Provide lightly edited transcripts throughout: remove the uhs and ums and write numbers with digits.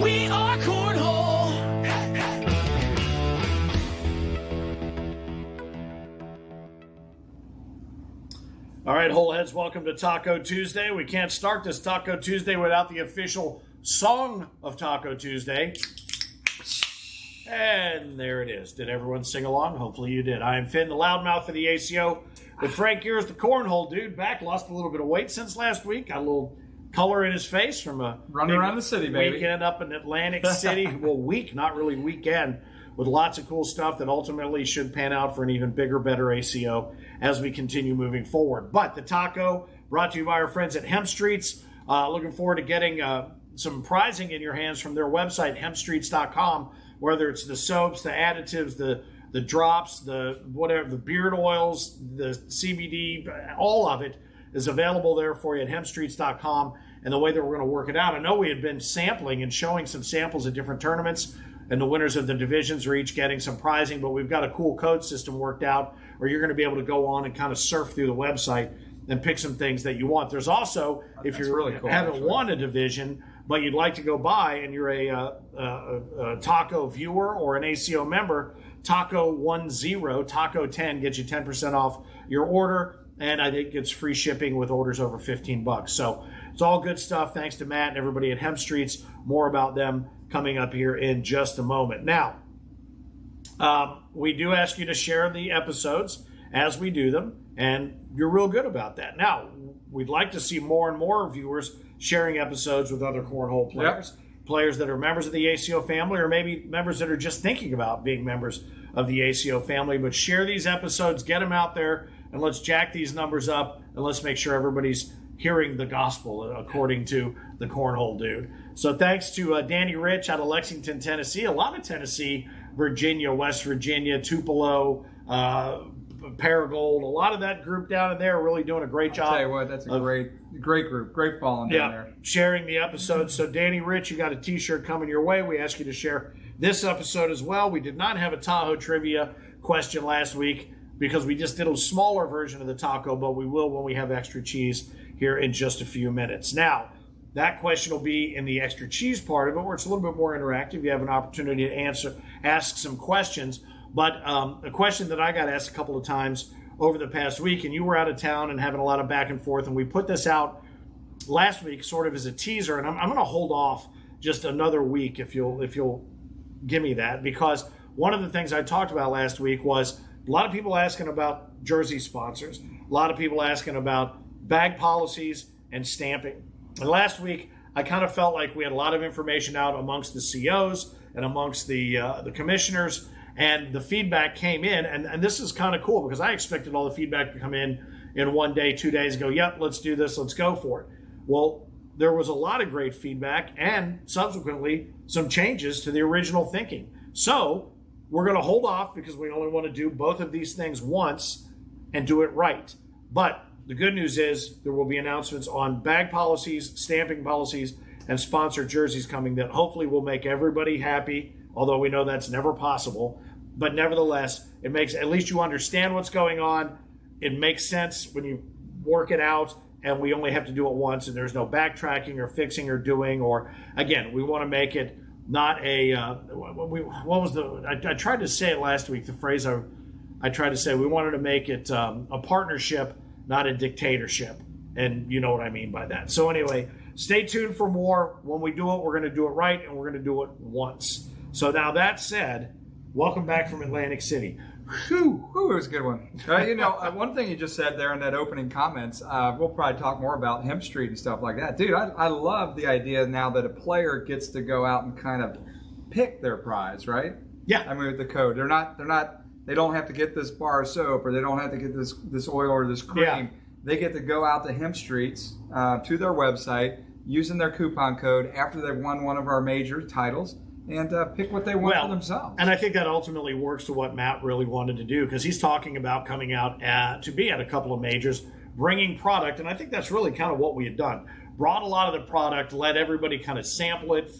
We are Cornhole. All right, whole heads, welcome to Taco Tuesday. We can't start this Taco Tuesday without the official song of Taco Tuesday. And there it is. Did everyone sing along? Hopefully you did. I am Finn, the loudmouth of the ACO, with Frank Geers, the Cornhole Dude, back. Lost a little bit of weight since last week. Got a little color in his face from a running around the city, baby. Weekend up in Atlantic City. Well, week, not really weekend, with lots of cool stuff that ultimately should pan out for an even bigger, better ACO as we continue moving forward. But the taco brought to you by our friends at Hemp Streets. Looking forward to getting some prizing in your hands from their website, hempstreets.com, whether it's the soaps, the additives, the drops, the whatever, the beard oils, the CBD, all of it is available there for you at hempstreets.com. And the way that we're going to work it out, I know we had been sampling and showing some samples at different tournaments, and the winners of the divisions are each getting some prizing, but we've got a cool code system worked out where you're going to be able to go on and kind of surf through the website and pick some things that you want. There's also, if you really cool, haven't won a division, but you'd like to go buy and you're a Taco viewer or an ACO member, Taco 10, Taco 10 gets you 10% off your order, and I think it's free shipping with orders over $15. So it's all good stuff. Thanks to Matt and everybody at Hemp Streets. More about them coming up here in just a moment. Now, we do ask you to share the episodes as we do them, and you're real good about that. Now, we'd like to see more and more viewers sharing episodes with other cornhole players, players that are members of the ACO family, or maybe members that are just thinking about being members of the ACO family. But share these episodes, get them out there, and let's jack these numbers up, and let's make sure everybody's hearing the gospel according to the Cornhole Dude. So thanks to Danny Rich out of Lexington, Tennessee, a lot of Tennessee, Virginia, West Virginia, Tupelo, Paragould, a lot of that group down in there are really doing a great job. I'll tell you what, that's a great group, great following down there. Sharing the episodes. So Danny Rich, you got a t-shirt coming your way. We ask you to share this episode as well. We did not have a Tahoe trivia question last week because we just did a smaller version of the taco, but we will when we have Extra Cheez here in just a few minutes. Now, that question will be in the Extra Cheez part of it, where it's a little bit more interactive. You have an opportunity to ask some questions. But a question that I got asked a couple of times over the past week, and you were out of town and having a lot of back and forth, and we put this out last week sort of as a teaser, and I'm going to hold off just another week if you'll give me that, because one of the things I talked about last week was a lot of people asking about jersey sponsors, a lot of people asking about bag policies and stamping. And last week, I kind of felt like we had a lot of information out amongst the COs and amongst the commissioners, and the feedback came in, and this is kind of cool because I expected all the feedback to come in one day, 2 days ago. Yep, let's do this, let's go for it. Well, there was a lot of great feedback and subsequently some changes to the original thinking. So we're going to hold off because we only want to do both of these things once and do it right. But the good news is there will be announcements on bag policies, stamping policies, and sponsored jerseys coming that hopefully will make everybody happy, although we know that's never possible. But nevertheless, it makes, at least you understand what's going on. It makes sense when you work it out, and we only have to do it once, and there's no backtracking or fixing or doing, or again, we want to make it not a, I tried to say it last week, the phrase I tried to say, we wanted to make it a partnership, not a dictatorship. And you know what I mean by that. So anyway, stay tuned for more. When we do it, we're going to do it right, and we're going to do it once. So now that said, welcome back from Atlantic City. Whew, it was a good one. One thing you just said there in that opening comments, we'll probably talk more about Hemp Street and stuff like that. Dude, I love the idea now that a player gets to go out and kind of pick their prize, right? Yeah. I mean, with the code, they don't have to get this bar of soap, or they don't have to get this oil or this cream. Yeah. They get to go out to Hemp Streets, to their website, using their coupon code after they've won one of our major titles, and pick what they want for themselves. And I think that ultimately works to what Matt really wanted to do, because he's talking about coming out to be at a couple of majors, bringing product, and I think that's really kind of what we had done. Brought a lot of the product, let everybody kind of sample it,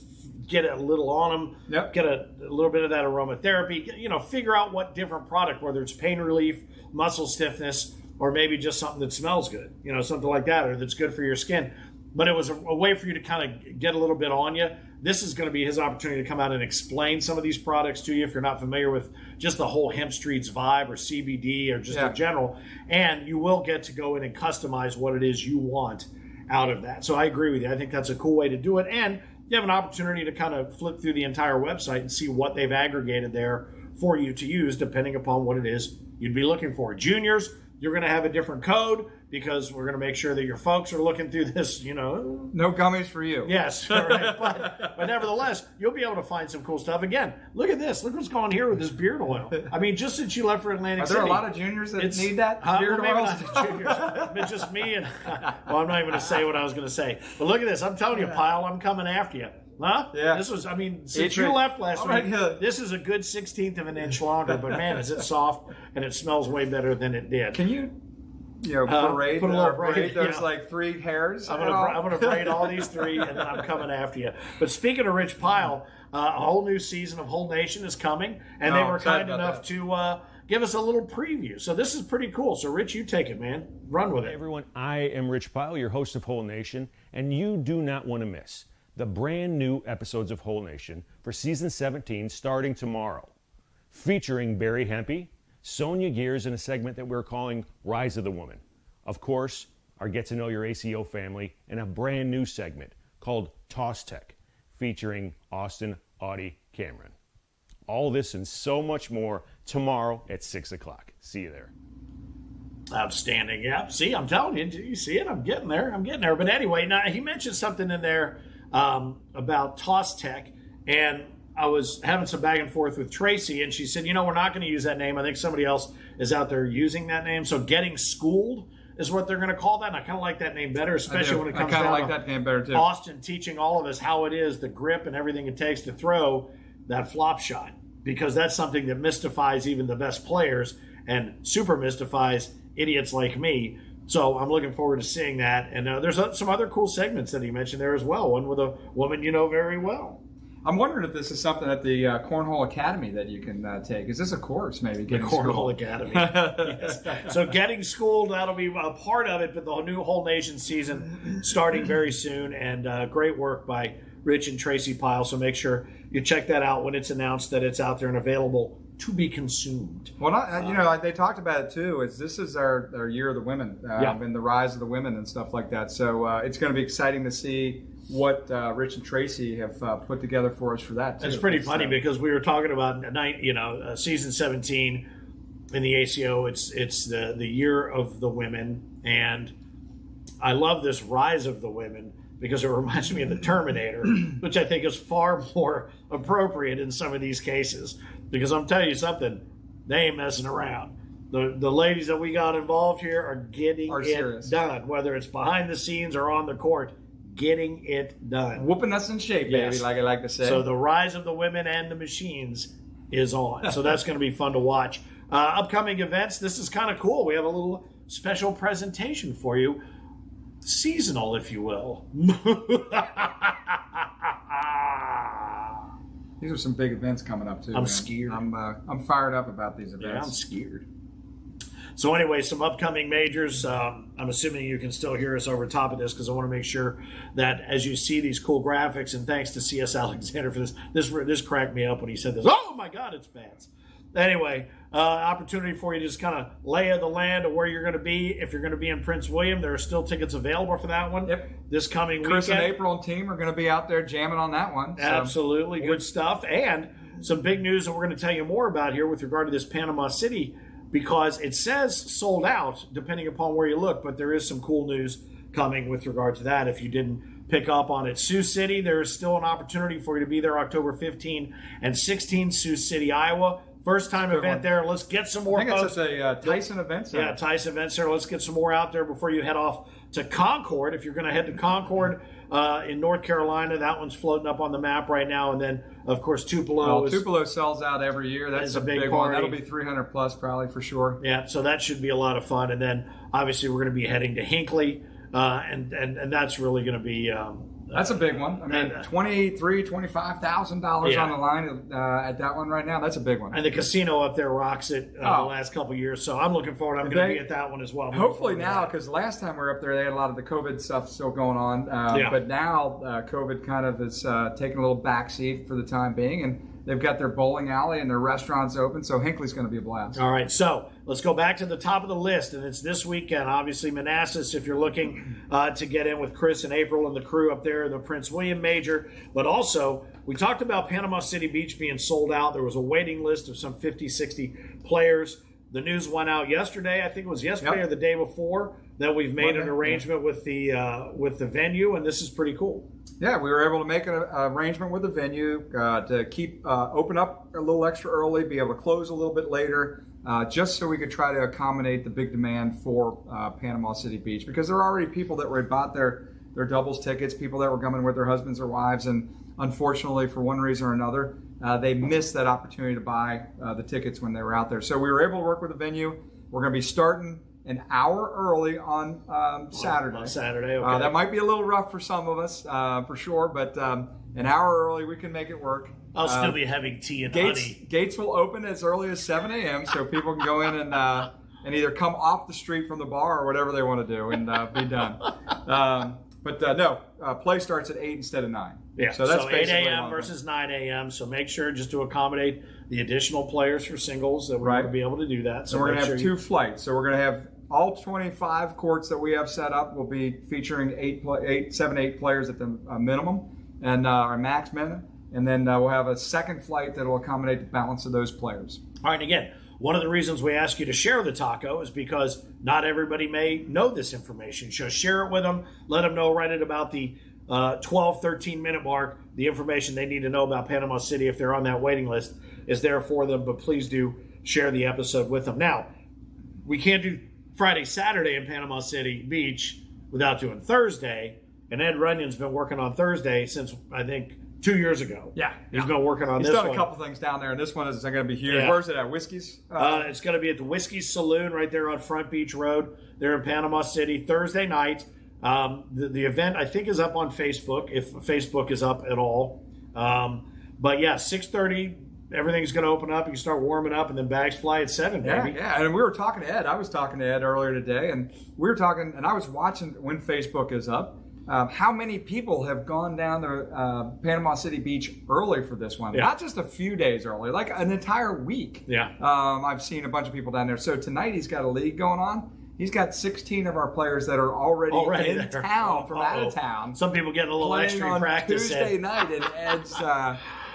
get a little on them, get a little bit of that aromatherapy, figure out what different product, whether it's pain relief, muscle stiffness, or maybe just something that smells good, something like that, or that's good for your skin. but it was a way for you to kind of get a little bit on you. This is going to be his opportunity to come out and explain some of these products to you if you're not familiar with just the whole Hemp Streets vibe or CBD or just in general. And you will get to go in and customize what it is you want out of that. So I agree with you. I think that's a cool way to do it. And you have an opportunity to kind of flip through the entire website and see what they've aggregated there for you to use depending upon what it is you'd be looking for. Juniors, you're going to have a different code because we're going to make sure that your folks are looking through this, No gummies for you. Yes, right. but nevertheless, you'll be able to find some cool stuff. Again, look at this. Look what's going on here with this beard oil. I mean, just since you left for Atlantic City. Are there a lot of juniors that need that beard maybe oil? not the juniors, but just me and, well, I'm not even going to say what I was going to say. But look at this. I'm telling you, Pyle, I'm coming after you. Huh? Yeah. This was, since you left last week, this is a good 1/16 of an inch longer, but man, is it soft and it smells way better than it did. Can you braid? Put a little braid. There's like 3 hairs. I'm gonna braid all these 3, and then I'm coming after you. But speaking of Rich Pyle, a whole new season of Whole Nation is coming, and they were kind enough to give us a little preview. So this is pretty cool. So Rich, you take it, man. Run with it. Hey everyone, I am Rich Pyle, your host of Whole Nation, and you do not want to miss the brand new episodes of Whole Nation for season 17 starting tomorrow, featuring Barry Hempy, Sonia Geers in a segment that we're calling Rise of the Woman. Of course, our Get to Know Your ACO family in a brand new segment called Toss Tech, featuring Austin Audie Cameron. All this and so much more tomorrow at 6 o'clock. See you there. Outstanding. Yeah. See, I'm telling you. You see it? I'm getting there. But anyway, now he mentioned something in there about Toss Tech, and I was having some back and forth with Tracy, and she said, we're not going to use that name. I think somebody else is out there using that name. So Getting Schooled is what they're going to call that, and I kind of like that name better, especially when it comes down to that name better too. Austin teaching all of us how it is, the grip and everything it takes to throw that flop shot, because that's something that mystifies even the best players and super mystifies idiots like me. So I'm looking forward to seeing that. And there's some other cool segments that he mentioned there as well. One with a woman you know very well. I'm wondering if this is something at the Cornhole Academy that you can take. Is this a course, maybe? The Cornhole Academy. Yes. So Getting Schooled, that'll be a part of it, but the new Whole Nation season starting very soon. And great work by Rich and Tracy Pyle. So make sure you check that out when it's announced that it's out there and available to be consumed. Well, they talked about it too. This is our year of the women and the rise of the women and stuff like that. So it's going to be exciting to see what Rich and Tracy have put together for us for that too. It's pretty funny because we were talking about season 17 in the ACO. It's the year of the women, and I love this rise of the women because it reminds me of the Terminator, which I think is far more appropriate in some of these cases. Because I'm telling you something, they ain't messing around. The ladies that we got involved here are getting it done, whether it's behind the scenes or on the court, getting it done. Whooping us in shape, baby, like I like to say. So the rise of the women and the machines is on. So that's going to be fun to watch. Upcoming events, this is kind of cool. We have a little special presentation for you. Seasonal, if you will. These are some big events coming up too. I'm scared. I'm fired up about these events. Yeah, I'm scared. So anyway, some upcoming majors. I'm assuming you can still hear us over top of this because I want to make sure that as you see these cool graphics, and thanks to C.S. Alexander for this cracked me up when he said this. Oh my God, it's bats. Anyway, opportunity for you to just kind of lay of the land of where you're going to be. If you're going to be in Prince William, there are still tickets available for that one. Yep. This coming Chris weekend. and April and team are going to be out there jamming on that one. So. Absolutely. Good stuff. And some big news that we're going to tell you more about here with regard to this Panama City, because it says sold out depending upon where you look, but there is some cool news coming with regard to that. If you didn't pick up on it, Sioux City, there is still an opportunity for you to be there October 15 and 16, Sioux City, Iowa. First time event there. Let's get some more. I think it's a Tyson event center. Yeah, Tyson Event Center. Let's get some more out there before you head off to Concord. If you're going to head to Concord in North Carolina, that one's floating up on the map right now. And then, of course, Tupelo. Tupelo sells out every year. That's a big one. That'll be 300 plus probably for sure. Yeah, so that should be a lot of fun. And then, obviously, we're going to be heading to Hinckley, and that's really going to be That's a big one. I mean, $25,000 on the line at that one right now. That's a big one. And the casino up there rocks it the last couple of years. So I'm looking forward. I'm going to be at that one as well. Hopefully now, because last time we were up there, they had a lot of the COVID stuff still going on. But now COVID kind of is taking a little backseat for the time being. And they've got their bowling alley and their restaurants open. So Hinckley's going to be a blast. All right. So let's go back to the top of the list. And it's this weekend. Obviously, Manassas, if you're looking to get in with Chris and April and the crew up there, the Prince William Major. But also, we talked about Panama City Beach being sold out. There was a waiting list of some 50, 60 players. The news went out yesterday. I think it was yesterday or the day before that we've made an arrangement with the venue, and this is pretty cool. Yeah, we were able to make an arrangement with the venue to keep open up a little extra early, be able to close a little bit later, just so we could try to accommodate the big demand for Panama City Beach, because there are already people that were bought their doubles tickets, people that were coming with their husbands or wives, and unfortunately, for one reason or another, they missed that opportunity to buy the tickets when they were out there. So we were able to work with the venue. We're going to be starting an hour early on Saturday. On Saturday, okay. That might be a little rough for some of us, for sure, but an hour early, we can make it work. I'll still be having tea and honey. Gates will open as early as 7 a.m., so people can go in and either come off the street from the bar or whatever they want to do and be done. Play starts at 8 instead of 9. Yeah, so that's 8 a.m. versus 9 a.m. So make sure just to accommodate the additional players for singles that we're going to be able to do that. So we're going to have 2 flights. So we're going to have all 25 courts that we have set up will be featuring 7, 8 players at the minimum and our max minimum. And then we'll have a second flight that will accommodate the balance of those players. All right, again, one of the reasons we ask you to share the taco is because not everybody may know this information. So share it with them. Let them know right at about the 12, 13-minute mark. The information they need to know about Panama City, if they're on that waiting list, is there for them. But please do share the episode with them. Now, we can't do Friday, Saturday in Panama City Beach without doing Thursday. And Ed Runyon's been working on Thursday since, I think, 2 years ago. Yeah. He's been working on He's this done one. a couple things down there, and this one is going to be huge. Yeah. Where's it at? Whiskey's? It's going to be at the Whiskey's Saloon right there on Front Beach Road. They're in Panama City Thursday night. The event, I think, is up on Facebook, if Facebook is up at all. But, yeah, 6:30, everything's going to open up. You can start warming up, and then bags fly at 7, baby. Yeah, and we were talking to Ed. I was talking to Ed earlier today, and we were talking, and I was watching when Facebook is up. How many people have gone down to Panama City Beach early for this one? Yeah. Not just a few days early, like an entire week. Yeah. I've seen a bunch of people down there. So tonight he's got a league going on. He's got 16 of our players that are already in there. town from out of town. Some people getting a little playing extra on practice. Tuesday night in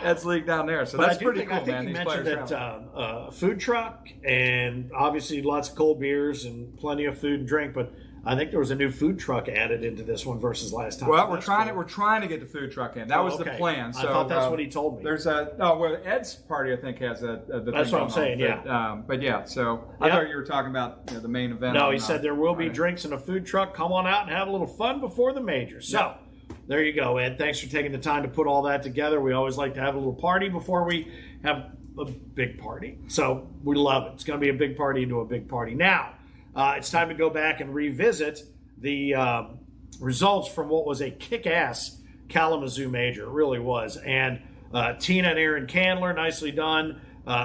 Ed's league down there. So that's pretty cool, I think man. you These mentioned players that food truck and obviously lots of cold beers and plenty of food and drink, but I think there was a new food truck added into this one versus last time. Well, So we're that's trying cool. We're trying to get the food truck in. That was the Okay. plan. So I thought that's what he told me. There's Ed's party I think has the thing That's what I'm going saying, on. But yeah, so I Yeah. thought you were talking about the main event. No, on, he said there will be Friday. drinks and a food truck. Come on out and have a little fun before the major. So there you go, Ed. Thanks for taking the time to put all that together. We always like to have a little party before we have a big party. So we love it. It's going to be a big party into a big party. Now, it's time to go back and revisit the results from what was a kick-ass Kalamazoo major. It really was. And Tina and Aaron Candler, nicely done.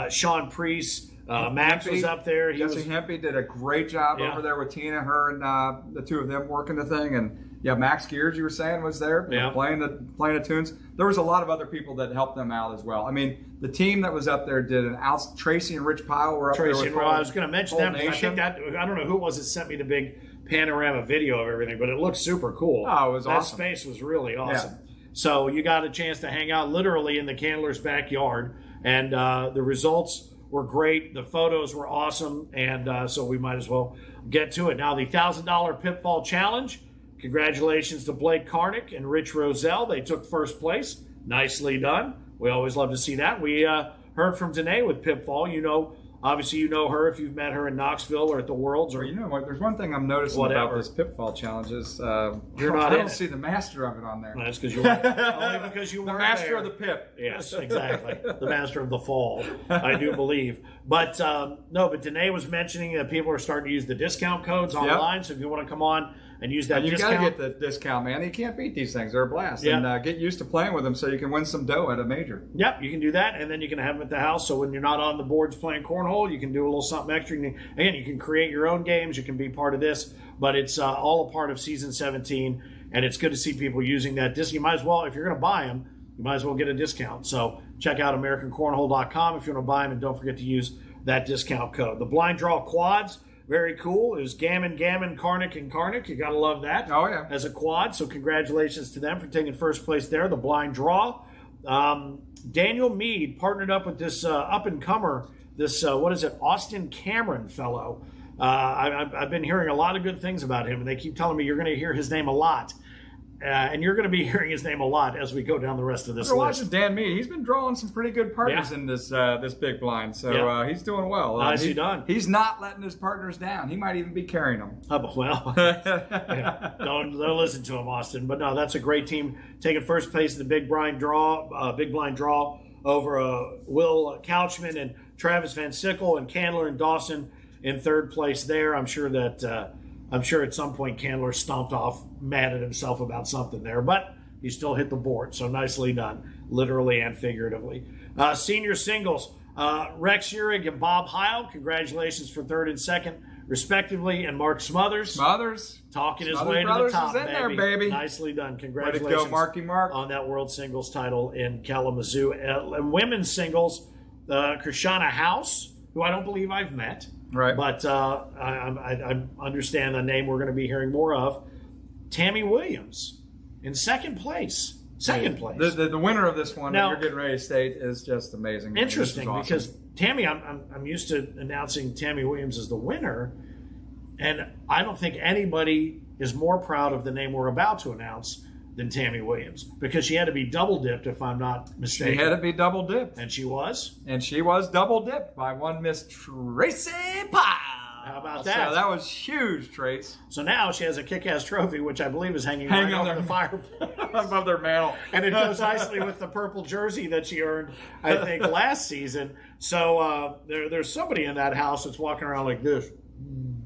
Sean Priest, Max was up there. Jesse Hempy did a great job over there with Tina, her, and the two of them working the thing. And Max Geers, you were saying, was there playing the tunes. There was a lot of other people that helped them out as well. I mean, the team that was up there did an out. Tracy and Rich Pyle were up there. Tracy and I was going to mention them. I think I don't know who it was that sent me the big panorama video of everything, but it looked super cool. Oh, it was that awesome. That space was really awesome. Yeah. So you got a chance to hang out literally in the Candler's backyard, and the results were great. The photos were awesome, and so we might as well get to it. Now, the $1,000 Pitfall Challenge. Congratulations to Blake Karnick and Rich Roselle. They took first place. Nicely done. We always love to see that. We heard from Danae with Pitfall. Obviously, you know her if you've met her in Knoxville or at the Worlds. Or you know what? There's one thing I'm noticing about this Pitfall Challenge is I don't see the master of it on there. That's because you weren't only because you weren't the master there. of the pip. Yes, exactly. The master of the fall, I do believe. But no, but Danae was mentioning that people are starting to use the discount codes online. So if you want to come on and use that And you discount. got to get the discount, man. You can't beat these things. They're a blast. Yeah. And get used to playing with them so you can win some dough at a major. Yep, you can do that, and then you can have them at the house. So when you're not on the boards playing cornhole, you can do a little something extra. Again, you can create your own games. You can be part of this, but it's all a part of season 17, and it's good to see people using that discount. You might as well, if you're going to buy them, you might as well get a discount. So check out AmericanCornhole.com if you want to buy them, and don't forget to use that discount code. The blind draw quads, very cool. It was Gammon, Karnak, and Karnak. You got to love that. Oh, yeah. As a quad. So congratulations to them for taking first place there. The blind draw. Daniel Meade partnered up with this up-and-comer, this, Austin Cameron fellow. I've been hearing a lot of good things about him, and they keep telling me you're going to hear his name a lot. And you're going to be hearing his name a lot as we go down the rest of this We're list. watching Dan Meade. He's been drawing some pretty good partners in this big blind, so he's doing well. Nicely done. He's not letting his partners down. He might even be carrying them. Well, yeah. Don't listen to him, Austin. But no, that's a great team taking first place in the big blind draw over Will Couchman and Travis Van Sickle and Candler and Dawson in third place there. I'm sure at some point Candler stomped off, mad at himself about something there, but he still hit the board. So nicely done, literally and figuratively. Senior singles, Rex Urig and Bob Heil, congratulations for third and second, respectively, and Mark Smothers talking his way to the top, is in there, baby. Nicely done. Congratulations Way to go, Marky Mark. on that world singles title in Kalamazoo. And women's singles, Krishana House, who I don't believe I've met. Right. But I understand the name we're going to be hearing more of. Tammy Williams in second place. The winner of this one Now, that you're getting ready to state is just amazing. Interesting, This is awesome. because Tammy, I'm used to announcing Tammy Williams as the winner, and I don't think anybody is more proud of the name we're about to announce than Tammy Williams, because she had to be double dipped, if I'm not mistaken. She had to be double dipped. And she was? And she was double dipped by one Miss Tracy Pyle. How about that? So that was huge, Trace. So now she has a kick-ass trophy, which I believe is hanging Hanging right on over their- the fireplace. Above their mantle. And it goes nicely with the purple jersey that she earned, I think, last season. So there's somebody in that house that's walking around like this.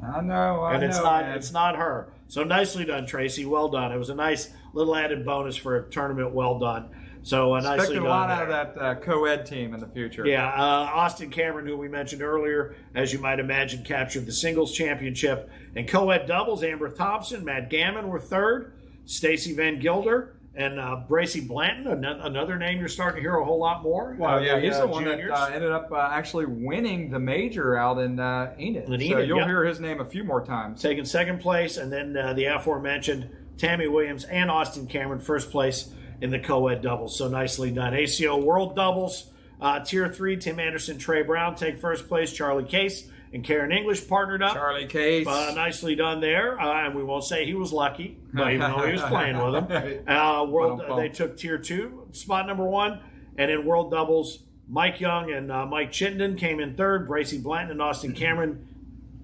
I know, And man. it's not her. So nicely done, Tracy. Well done. It was a nice little added bonus for a tournament. Well done. So nicely done. Expecting a lot there. out of that co-ed team in the future. Yeah, Austin Cameron, who we mentioned earlier, as you might imagine, captured the singles championship. And co-ed doubles, Amber Thompson, Matt Gammon were third, Stacy Van Gilder, and Gracie Blanton, another name you're starting to hear a whole lot more. Well, yeah, he's the one juniors. that ended up actually winning the major out in Enid. In So Enid, you'll yep. hear his name a few more times. Taking second place, and then the aforementioned Tammy Williams and Austin Cameron first place in the co-ed doubles. So nicely done. ACO World Doubles, Tier 3, Tim Anderson, Trey Brown take first place. Charlie Case and Karen English partnered up. Charlie Case. Nicely done there. And we won't say he was lucky, but even though he was playing with them. They took Tier 2, spot number 1. And in World Doubles, Mike Young and Mike Chittenden came in third. Gracie Blanton and Austin Cameron.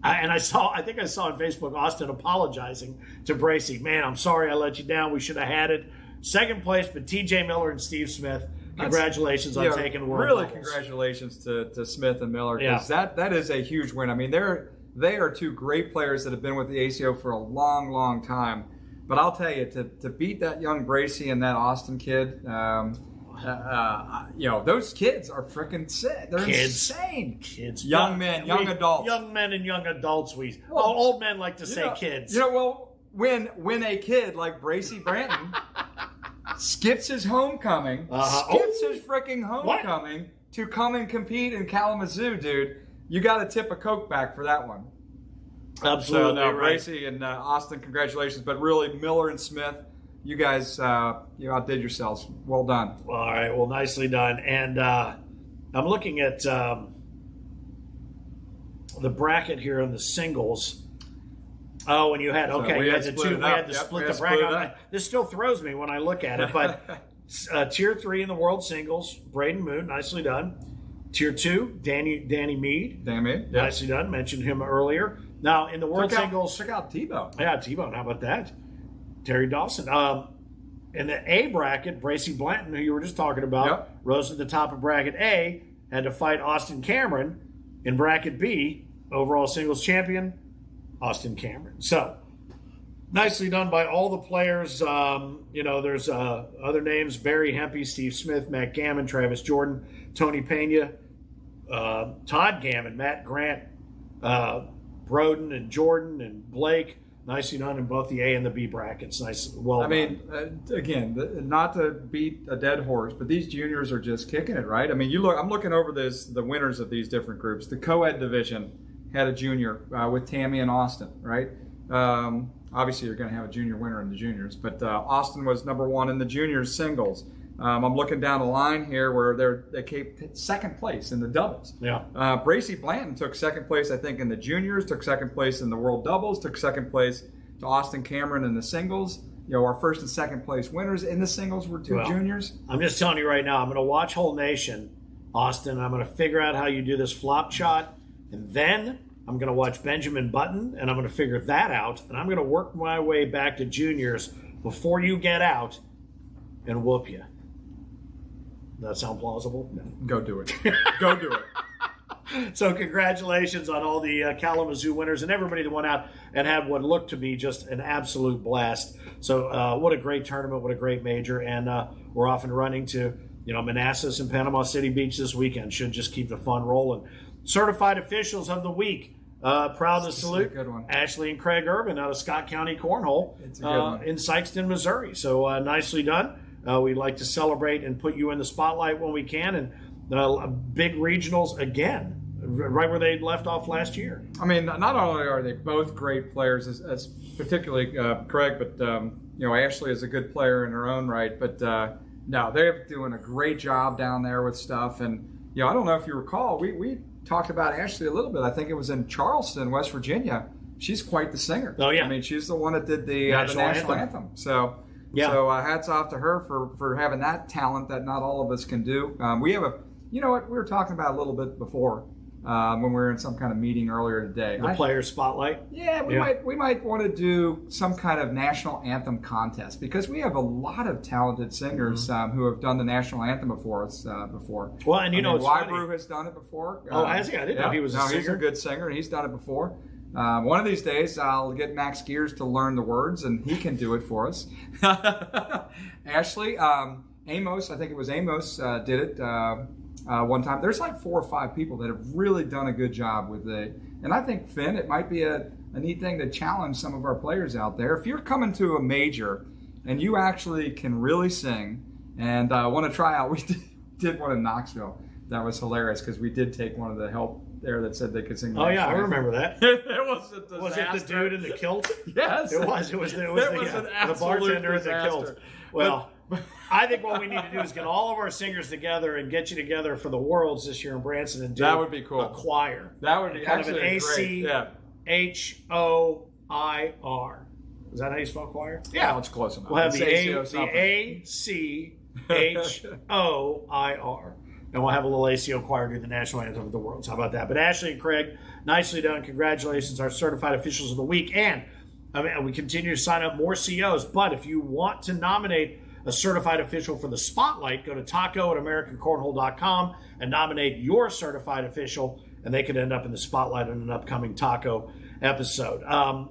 I think I saw on Facebook Austin apologizing to Gracie. Man, I'm sorry I let you down. We should have had it. Second place, but TJ Miller and Steve Smith. Congratulations on taking World Really, Doubles. congratulations to Smith and Miller, because that is a huge win. I mean, they are two great players that have been with the ACO for a long, long time. But I'll tell you, to beat that young Gracie and that Austin kid, those kids are freaking sick. They're insane. Kids. Young men, young adults. Young men and young adults. Old men like to say kids. When a kid like Gracie Blanton skips his homecoming, his freaking homecoming to come and compete in Kalamazoo, dude, you got to tip a Coke back for that one. Absolutely So, right. Gracie and Austin, congratulations. But really, Miller and Smith, you guys you outdid yourselves. Well done. All right. Well, nicely done. And I'm looking at the bracket here on the singles. Oh, and you had we had the split two. it We up. had to Yep, split we the had split it bracket. up. This still throws me when I look at it. But Tier 3 in the world singles, Braden Moon, nicely done. Tier 2, Danny Meade, Damn it. nicely done. Mentioned him earlier. Now in the world singles, check out Tebow. yeah, T-Bone. How about that? Terry Dawson. In the A bracket, Gracie Blanton, who you were just talking about, rose to the top of bracket A, had to fight Austin Cameron. In bracket B, overall singles champion, Austin Cameron. So Nicely done by all the players. There's other names: Barry Hempe, Steve Smith, Matt Gammon, Travis Jordan, Tony Pena, Todd Gammon, Matt Grant, Broden and Jordan and Blake. Nicely done in both the A and the B brackets. Nice, well done. I mean, again, not to beat a dead horse, but these juniors are just kicking it, right? I mean, I'm looking over the winners of these different groups. The co-ed division had a junior with Tammy and Austin, right? Obviously, you're going to have a junior winner in the juniors, but Austin was number one in the juniors singles. I'm looking down the line here where they came second place in the doubles. Yeah. Gracie Blanton took second place, I think, in the juniors, took second place in the world doubles, took second place to Austin Cameron in the singles. Our first and second place winners in the singles were two juniors. I'm just telling you right now, I'm going to watch Whole Nation, Austin. I'm going to figure out how you do this flop shot, and then I'm going to watch Benjamin Button, and I'm going to figure that out, and I'm going to work my way back to juniors before you get out and whoop you. Does that sound plausible? No. Go do it. Go do it. So congratulations on all the Kalamazoo winners and everybody that went out and had what looked to be just an absolute blast. So what a great tournament, what a great major. And we're off and running to Manassas and Panama City Beach this weekend. Should just keep the fun rolling. Certified officials of the week. Proud to salute Ashley and Craig Urban out of Scott County Cornhole in Sykeston, Missouri. So nicely done. We'd like to celebrate and put you in the spotlight when we can. And big regionals again, right where they left off last year. I mean, not only are they both great players, as particularly Craig, but Ashley is a good player in her own right. But no, they're doing a great job down there with stuff. And I don't know if you recall, we talked about Ashley a little bit. I think it was in Charleston, West Virginia. She's quite the singer. Oh yeah, I mean, she's the one that did the national anthem. So. Yeah. So hats off to her for having that talent that not all of us can do. We have we were talking about a little bit before when we were in some kind of meeting earlier today. The player spotlight. Yeah, we might want to do some kind of national anthem contest because we have a lot of talented singers who have done the national anthem before us before. Well, and Wybrew has done it before. Oh, has he? I didn't know he was a singer. He's a good singer, and he's done it before. One of these days, I'll get Max Geers to learn the words, and he can do it for us. Ashley, Amos, I think it was Amos, did it one time. There's like 4 or 5 people that have really done a good job with it. And I think, Finn, it might be a neat thing to challenge some of our players out there. If you're coming to a major and you actually can really sing and want to try out, we did one in Knoxville. That was hilarious because we did take one of the help there that said they could sing. Oh yeah, I remember that. It was a disaster. Was it the dude in the kilt? Yes, it was. It was the bartender in the kilt. Well, I think what we need to do is get all of our singers together and get you together for the Worlds this year in Branson and do that would be cool. A choir. That would be kind actually of an ACHOIR. Is that how you spell choir? Yeah, it's close enough. We'll have the ACHOIR. And we'll have a little ACO choir do the national anthem of the Worlds. How about that? But Ashley and Craig, nicely done. Congratulations, our certified officials of the week. And we continue to sign up more COs. But if you want to nominate a certified official for the spotlight, go to taco@AmericanCornhole.com and nominate your certified official, and they could end up in the spotlight in an upcoming taco episode.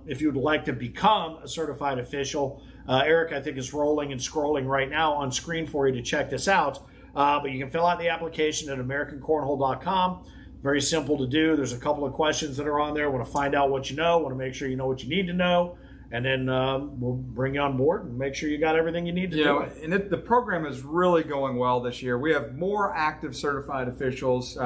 If you would like to become a certified official, Eric, I think, is rolling and scrolling right now on screen for you to check this out. But you can fill out the application at AmericanCornhole.com. Very simple to do. There's a couple of questions that are on there. Want to find out what you know. Want to make sure you know what you need to know. And then we'll bring you on board and make sure you got everything you need to do. And the program is really going well this year. We have more active certified officials.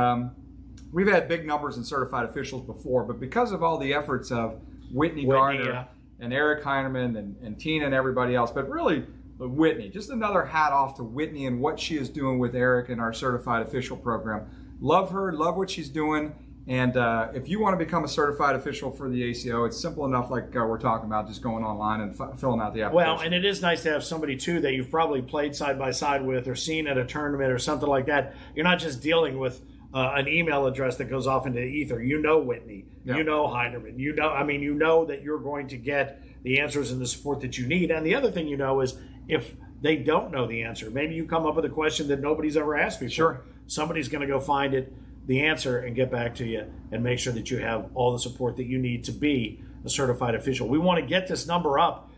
We've had big numbers in certified officials before, but because of all the efforts of Whitney Garner and Eric Heinerman and Tina and everybody else, but really Whitney, just another hat off to Whitney and what she is doing with Eric and our certified official program. Love her, love what she's doing. And if you want to become a certified official for the ACO, it's simple enough like we're talking about, just going online and filling out the application. Well, and it is nice to have somebody, too, that you've probably played side by side with or seen at a tournament or something like that. You're not just dealing with an email address that goes off into the ether. You know Whitney. Yeah. You know Heinerman. You know that you're going to get the answers and the support that you need. And the other thing you know is if they don't know the answer, maybe you come up with a question that nobody's ever asked before. Sure. Somebody's going to go find the answer and get back to you and make sure that you have all the support that you need to be a certified official. We want to get this number up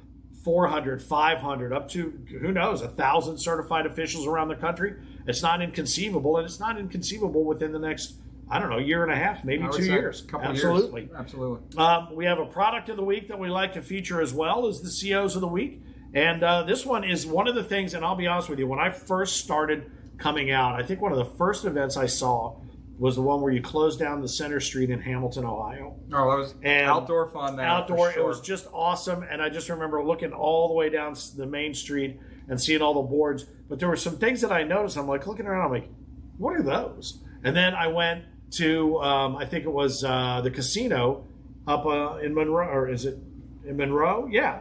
400, 500, up to, who knows, 1,000 certified officials around the country. It's not inconceivable, and it's not inconceivable within the next, I don't know, year and a half, maybe 2 years. Absolutely. Years. Absolutely. We have a product of the week that we like to feature as well as the COs of the week. And this one is one of the things, and I'll be honest with you, when I first started coming out, I think one of the first events I saw was the one where you closed down the center street in Hamilton, Ohio. Oh, that was outdoor fun. Outdoor, sure. It was just awesome. And I just remember looking all the way down the main street and seeing all the boards. But there were some things that I noticed. I'm like looking around, I'm like, what are those? And then I went to, I think it was the casino up in Monroe, or is it in Monroe? Yeah,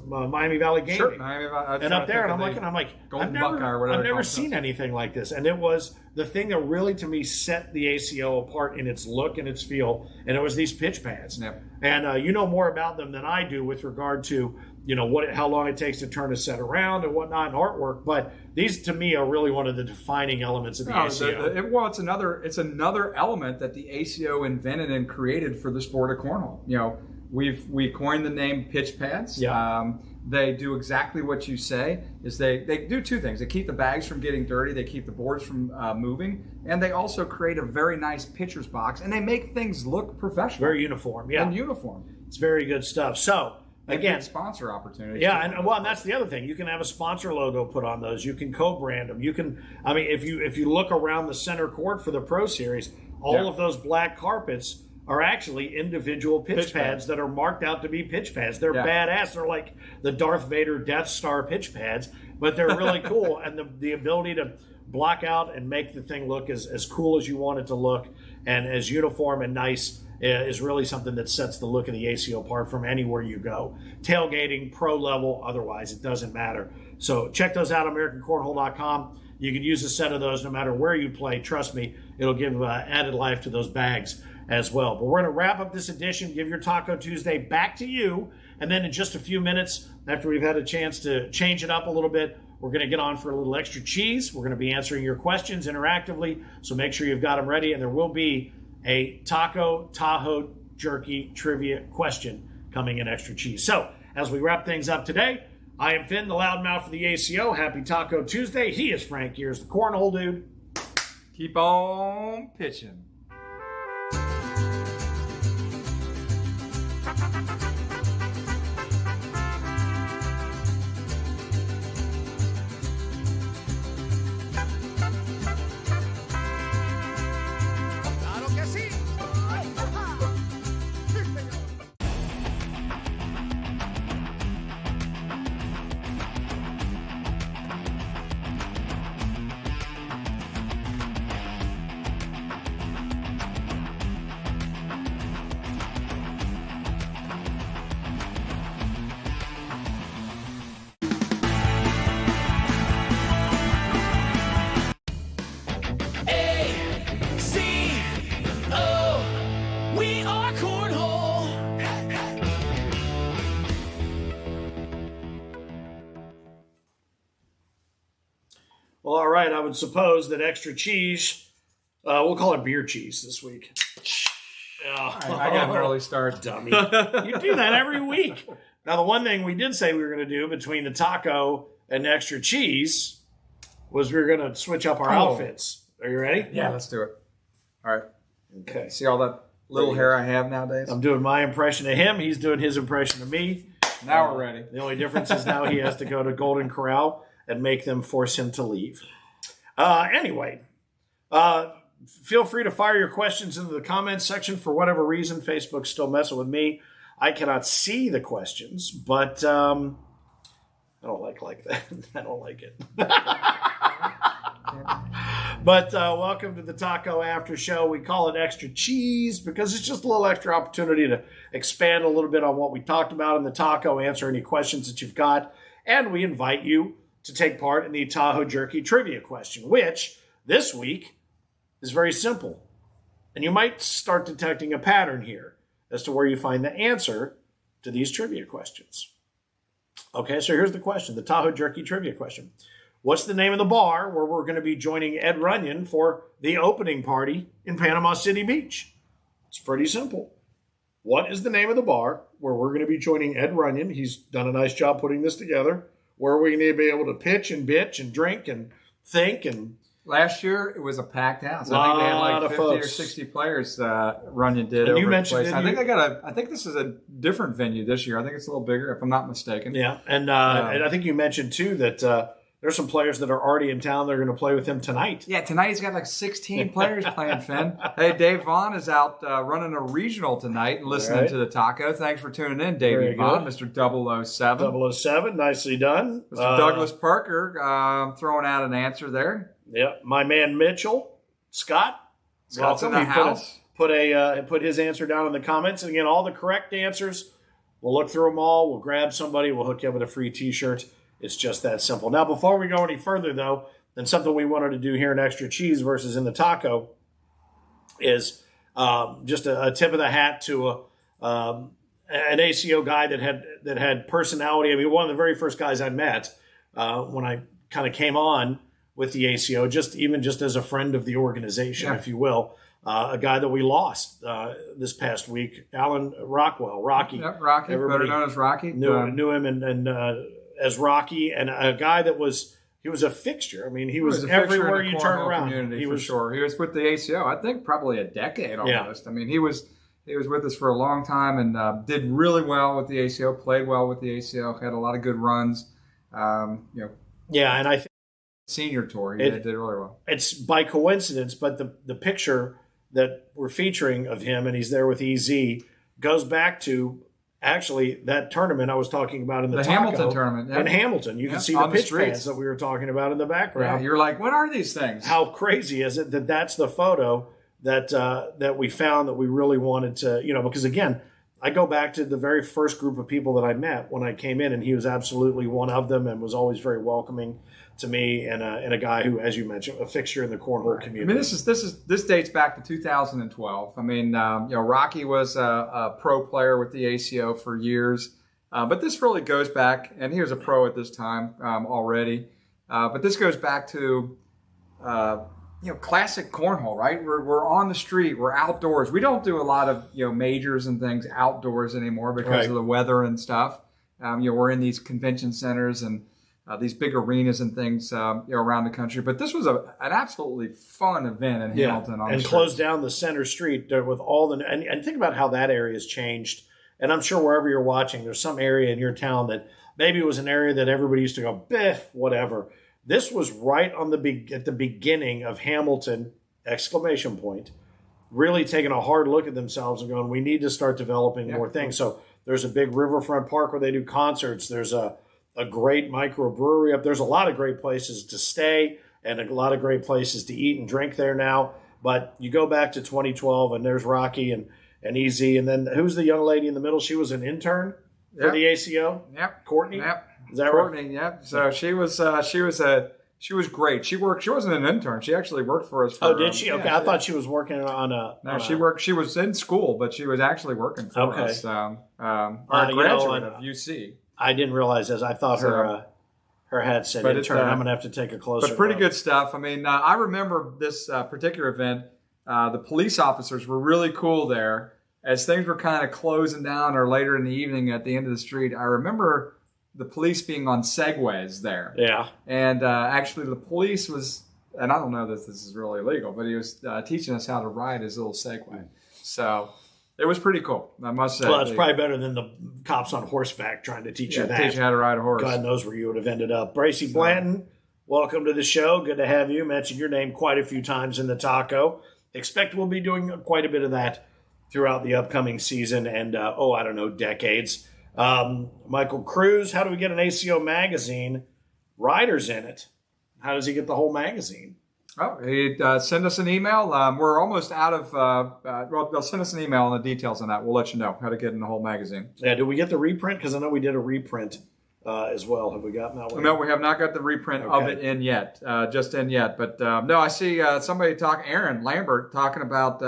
Miami Valley Gaming. Sure, Miami Valley. And up there, and I'm like, I've never seen anything like this. And it was the thing that really, to me, set the ACO apart in its look and its feel. And it was these pitch pads. Yep. And you know more about them than I do with regard to, you know, how long it takes to turn a set around and whatnot and artwork. But these, to me, are really one of the defining elements of the ACO. Well, it's another element that the ACO invented and created for the sport of cornhole. You know, we coined the name pitch pads. Yeah. They do exactly what you say. Is they do two things. They keep the bags from getting dirty. They keep the boards from moving, and they also create a very nice pitcher's box. And they make things look professional, very uniform. Yeah, and uniform. It's very good stuff. So again, sponsor opportunities. Yeah, and that's the other thing. You can have a sponsor logo put on those. You can co-brand them. You can. I mean, if you look around the center court for the Pro Series, all of those black carpets are actually individual pitch pads that are marked out to be pitch pads. They're badass. They're like the Darth Vader Death Star pitch pads, but they're really cool. And the ability to block out and make the thing look as cool as you want it to look and as uniform and nice is really something that sets the look of the ACO apart from anywhere you go. Tailgating, pro level, otherwise, it doesn't matter. So check those out, AmericanCornhole.com. You can use a set of those no matter where you play. Trust me, it'll give added life to those bags as well. But we're going to wrap up this edition, give your Taco Tuesday back to you, and then in just a few minutes, after we've had a chance to change it up a little bit, we're going to get on for a little extra cheese. We're going to be answering your questions interactively, so make sure you've got them ready, and there will be a Taco Tahoe Jerky trivia question coming in extra cheese. So, as we wrap things up today, I am Finn, the loudmouth of the ACO. Happy Taco Tuesday. He is Frank Geers, the Cornhole Dude. Keep on pitching. ACO, we are Cornhole. Well, all right. I would suppose that extra cheese, we'll call it beer cheese this week. I got an early start. Dummy. You do that every week. Now, the one thing we did say we were going to do between the taco and extra cheese was we were going to switch up our outfits. Are you ready? Yeah, let's do it. All right. Okay. See all that little hair I have nowadays? I'm doing my impression of him. He's doing his impression of me. Now we're ready. The only difference is now he has to go to Golden Corral and make them force him to leave. Anyway, feel free to fire your questions into the comments section. For whatever reason, Facebook's still messing with me. I cannot see the questions, but I don't like that. I don't like it. But welcome to the Taco After Show. We call it Extra Cheese because it's just a little extra opportunity to expand a little bit on what we talked about in the taco, answer any questions that you've got, and we invite you to take part in the Tahoe Jerky Trivia question, which this week is very simple. And you might start detecting a pattern here as to where you find the answer to these trivia questions. Okay, so here's the question, the Tahoe Jerky Trivia question. What's the name of the bar where we're going to be joining Ed Runyon for the opening party in Panama City Beach? It's pretty simple. What is the name of the bar where we're going to be joining Ed Runyon. He's done a nice job putting this together, where we're going to be able to pitch and bitch and drink and think. And last year it was a packed house. I Lot think they had like of 50 or folks. 60 players. Runyon did. And over you at the mentioned, place. didn't I think this is a different venue this year. I think it's a little bigger, if I'm not mistaken. yeah, and I think you mentioned too that there's some players that are already in town. They're going to play with him tonight. Yeah, tonight he's got like 16 players playing, Finn. Hey, Dave Vaughn is out running a regional tonight and listening Right. to the taco. Thanks for tuning in, Very Davey Vaughn, good. Mr. 007. 007, nicely done. Mr. Douglas Parker throwing out an answer there. Yeah, my man Mitchell, Scott. Scott's in welcome. the He house. Put his answer down in the comments. And again, all the correct answers, we'll look through them all. We'll grab somebody. We'll hook you up with a free T-shirt. It's just that simple. Now, before we go any further, though, then something we wanted to do here in Extra Cheez versus in the taco is just a tip of the hat to an ACO guy that had personality. I mean, one of the very first guys I met when I kind of came on with the ACO, just as a friend of the organization, if you will. A guy that we lost this past week, Alan Rockwell, Rocky. Yep, Rocky, Everybody better known as Rocky. knew him and as Rocky, and a guy that was a fixture. I mean, he was a fixture everywhere in the you turn cornhole around. community, He for was sure. He was with the ACO, I think, probably a decade almost. I mean, he was with us for a long time and did really well with the ACO. Played well with the ACO. Had a lot of good runs. Yeah, and I think Senior tour, he did really well. it's by coincidence, but the picture that we're featuring of him, and he's there with EZ, goes back to actually that tournament I was talking about in the taco, Hamilton tournament. Yeah. in Hamilton. You can see the on the pitch streets. fans that we were talking about in the Yeah, background. you're like, what are these things? How crazy is it that that's the photo that we found that we really wanted to, because again, I go back to the very first group of people that I met when I came in, and he was absolutely one of them and was always very welcoming to me, and a guy who, as you mentioned, a fixture in the cornhole community. I mean, this dates back to 2012. I mean, Rocky was a pro player with the ACO for years, but this really goes back, and he was a pro at this time already. But this goes back to classic cornhole, right? We're on the street, we're outdoors. We don't do a lot of majors and things outdoors anymore because Right. of the weather and stuff. We're in these convention centers and these big arenas and things around the country. But this was an absolutely fun event in Hamilton. And closed down the center street there with all the and think about how that area has changed. And I'm sure wherever you're watching, there's some area in your town that maybe it was an area that everybody used to go, biff, whatever. This was right on at the beginning of Hamilton, ! Really taking a hard look at themselves and going, we need to start developing more things. So there's a big riverfront park where they do concerts. There's a great microbrewery up. There's a lot of great places to stay and a lot of great places to eat and drink there now. But you go back to 2012 and there's Rocky and EZ. And then who's the young lady in the middle? She was an intern for the ACO. Yep. Courtney. Yep. Is that Courtney, right? yep. So she was great. She wasn't an intern. She actually worked for us. Oh, did she? Okay, I thought she was working on a. No, she worked. She was in school, but she was actually working for us. A graduate of UC. I didn't realize this. I thought her hat said but intern. it's, I'm going to have to take a closer But pretty look. good stuff. I mean, I remember this particular event. The police officers were really cool there. As things were kind of closing down or later in the evening at the end of the street, I remember the police being on Segways there. Yeah. And actually the police was, and I don't know that this is really illegal, but he was teaching us how to ride his little Segway. So it was pretty cool, I must say. Well, that's probably better than the cops on horseback trying to teach you that. Teach you how to ride a horse. God knows where you would have ended up. Gracie Blanton, welcome to the show. Good to have you. Mentioned your name quite a few times in the taco. Expect we'll be doing quite a bit of that throughout the upcoming season and, decades. Michael Cruz, how do we get an ACO magazine? Riders in it. How does he get the whole magazine? Oh, he'd send us an email. We're almost out of, they'll send us an email on the details on that. We'll let you know how to get in the whole magazine. Yeah, did we get the reprint? Because I know we did a reprint as well. Have we gotten that one? No, we have not got the reprint of it in yet, But no, I see somebody Aaron Lambert, talking about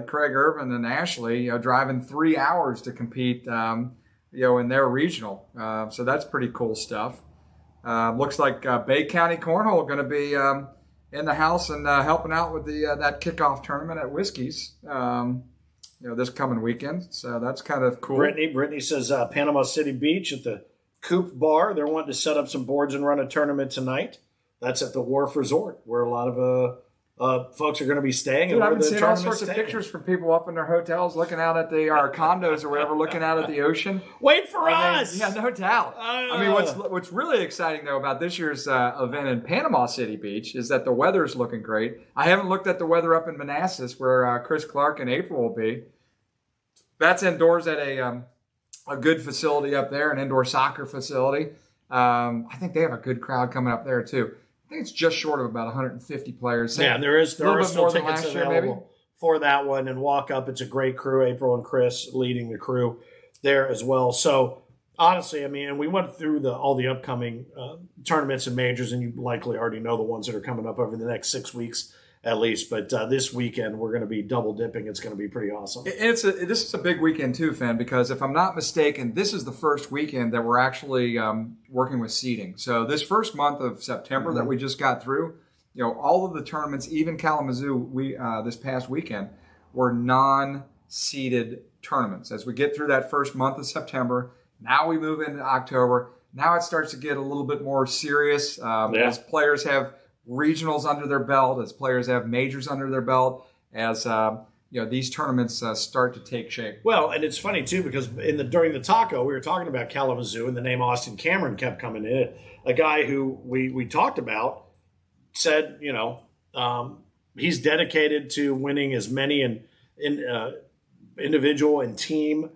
Craig Irvin and Ashley driving 3 hours to compete, in their regional. So that's pretty cool stuff. Looks like Bay County Cornhole going to be in the house and helping out with that kickoff tournament at Whiskey's. this coming weekend. So that's kind of cool. Brittany says Panama City Beach at the Coop Bar. They're wanting to set up some boards and run a tournament tonight. That's at the Wharf Resort, where a lot of folks are going to be staying. Dude, I've been seeing all sorts of pictures from people up in their hotels, looking out at our condos or whatever, looking out at the ocean. Wait for us! Yeah, no doubt. I mean, what's really exciting, though, about this year's event in Panama City Beach is that the weather's looking great. I haven't looked at the weather up in Manassas, where Chris Clark and April will be. That's indoors at a good facility up there, an indoor soccer facility. I think they have a good crowd coming up there, too. I think it's just short of about 150 players. Yeah, there are still tickets available for that one. And walk up, it's a great crew. April and Chris leading the crew there as well. So honestly, I mean, and we went through all the upcoming tournaments and majors, and you likely already know the ones that are coming up over the next 6 weeks at least. But this weekend, we're going to be double dipping. It's going to be pretty awesome. This is a big weekend too, Finn, because if I'm not mistaken, this is the first weekend that we're actually working with seeding. So this first month of September that we just got through, all of the tournaments, even Kalamazoo, this past weekend, were non-seeded tournaments. As we get through that first month of September, now we move into October. Now it starts to get a little bit more serious as players have regionals under their belt, as players have majors under their belt, as these tournaments start to take shape. Well, and it's funny too, because during the taco we were talking about Kalamazoo, and the name Austin Cameron kept coming in. A guy who we talked about said, he's dedicated to winning as many individual and team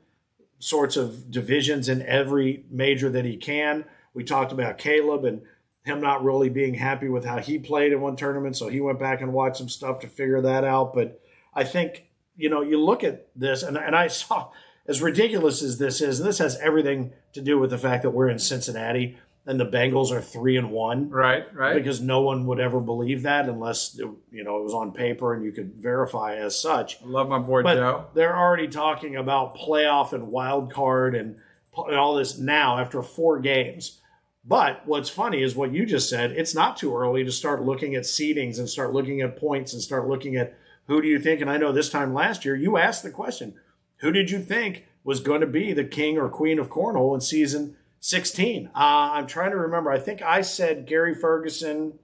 sorts of divisions in every major that he can. We talked about Caleb and him not really being happy with how he played in one tournament, so he went back and watched some stuff to figure that out. But I think, you look at this, and I saw, as ridiculous as this is, and this has everything to do with the fact that we're in Cincinnati and the Bengals are 3-1. Right. Because no one would ever believe that unless, it was on paper and you could verify as such. I love my boy Joe. They're already talking about playoff and wild card and all this now after 4 games. But what's funny is what you just said. It's not too early to start looking at seedings and start looking at points and start looking at who do you think. And I know this time last year you asked the question, who did you think was going to be the king or queen of cornhole in season 16? I'm trying to remember. I think I said Gary Ferguson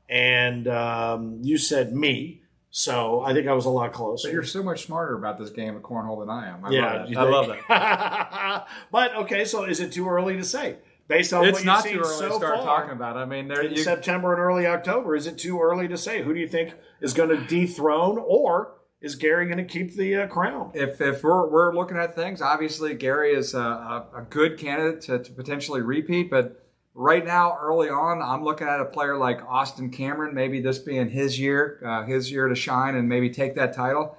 and you said me. So I think I was a lot closer. But you're so much smarter about this game of cornhole than I am. I love it. But, okay, so is it too early to say? Based on it's what not you've too seen early so to start far, talking about. I mean, in September and early October, is it too early to say? Who do you think is going to dethrone, or is Gary going to keep the crown? If we're looking at things, obviously Gary is a good candidate to potentially repeat. But right now, early on, I'm looking at a player like Austin Cameron. Maybe this being his year to shine and maybe take that title.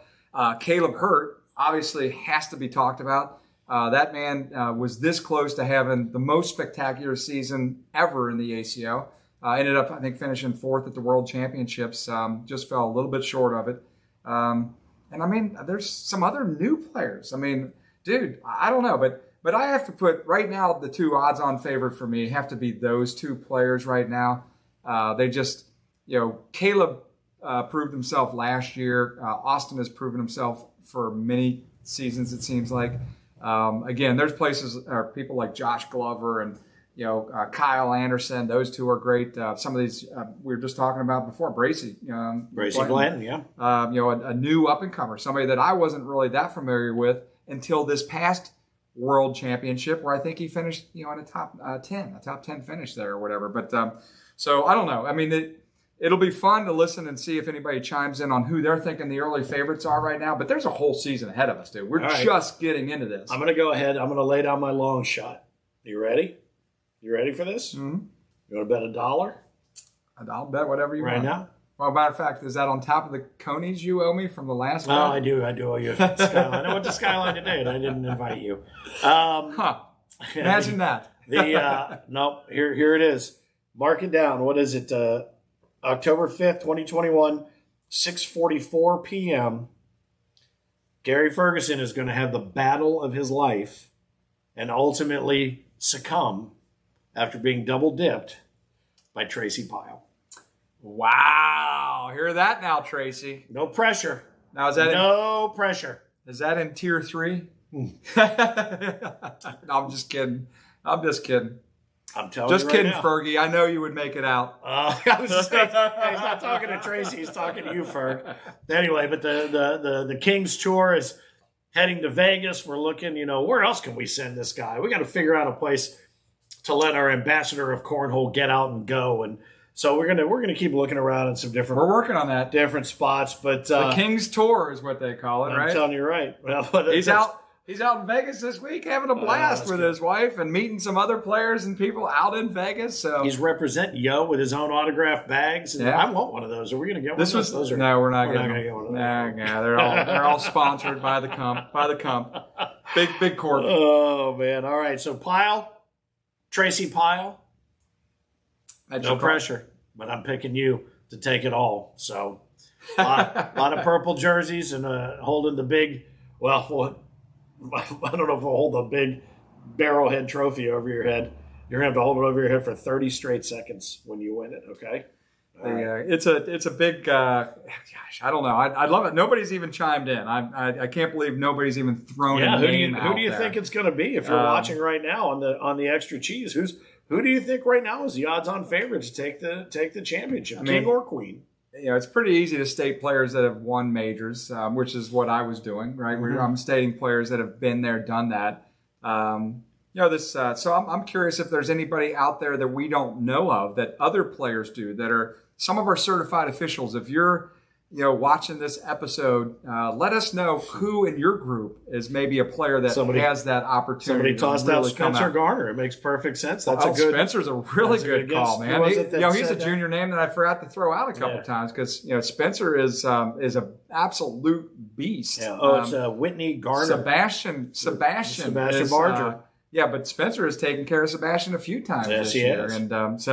Caleb Hurt obviously has to be talked about. That man was this close to having the most spectacular season ever in the ACO. Ended up, I think, finishing 4th at the World Championships. Just fell a little bit short of it. And I mean, there's some other new players. I mean, dude, I don't know, but I have to put right now the 2 odds-on favorite for me have to be those 2 players right now. They just, Caleb proved himself last year. Austin has proven himself for many seasons, it seems like. Again, there's people like Josh Glover and Kyle Anderson. Those 2 are great. Some of these we were just talking about before. Gracie Blanton, yeah. A new up and comer, somebody that I wasn't really that familiar with until this past World Championship, where I think he finished in a top 10 finish there or whatever. But so I don't know. I mean, it'll be fun to listen and see if anybody chimes in on who they're thinking the early favorites are right now. But there's a whole season ahead of us, dude. We're just getting into this. I'm going to go ahead. I'm going to lay down my long shot. You ready? You ready for this? Mm-hmm. You want to bet $1? I'll bet whatever you want. Right now? Well, matter of fact, is that on top of the conies you owe me from the last bet? I do owe you a Skyline. I went to Skyline today, and I didn't invite you. Imagine that. Nope, here it is. Mark it down. What is it? October 5th, 2021, 6:44 p.m. Gary Ferguson is going to have the battle of his life and ultimately succumb after being double dipped by Tracy Pyle. Wow. Hear that now, Tracy. No pressure. Now, is that no pressure. Is that in tier 3? No, I'm just kidding. I'm telling you just right kidding, now. Fergie. I know you would make it out. I was just saying, he's not talking to Tracy. He's talking to you, Ferg. Anyway, but the Kings Tour is heading to Vegas. We're looking, where else can we send this guy? We got to figure out a place to let our ambassador of cornhole get out and go. And so we're gonna keep looking around in some different. We're working on that. Different spots, but the Kings Tour is what they call it, I'm right? telling you, right. Well, He's out. He's out in Vegas this week having a blast with his wife and meeting some other players and people out in Vegas. So he's representing Yo with his own autographed bags. And Yeah. I want one of those. Are we going to get one of those? No, we're not We're going not to gonna get one of those. Nah, they're all sponsored by the comp. Big corp. Oh, man. All right. So Tracy Pyle. No pressure, but I'm picking you to take it all. So a lot of purple jerseys and holding the big, I don't know if we'll hold a big barrelhead trophy over your head. You're going to have to hold it over your head for 30 straight seconds when you win it, okay? It's a big, gosh, I don't know. I love it. Nobody's even chimed in. I can't believe nobody's even thrown a name out who do you there. think it's going to be if you're watching right now on the Extra Cheez? Who do you think right now is the odds-on favorite to take the championship, king or queen? It's pretty easy to state players that have won majors, which is what I was doing, right? Mm-hmm. I'm stating players that have been there, done that. So I'm curious if there's anybody out there that we don't know of that other players do that are some of our certified officials. If you're watching this episode, let us know who in your group is maybe a player that has that opportunity. Somebody tossed out Spencer Garner. It makes perfect sense. Spencer's a really good call, man. He's a junior name that I forgot to throw out a couple times because Spencer is an absolute beast. Yeah. It's Whitney Garner. Sebastian is, Barger. But Spencer has taken care of Sebastian a few times this year, and it's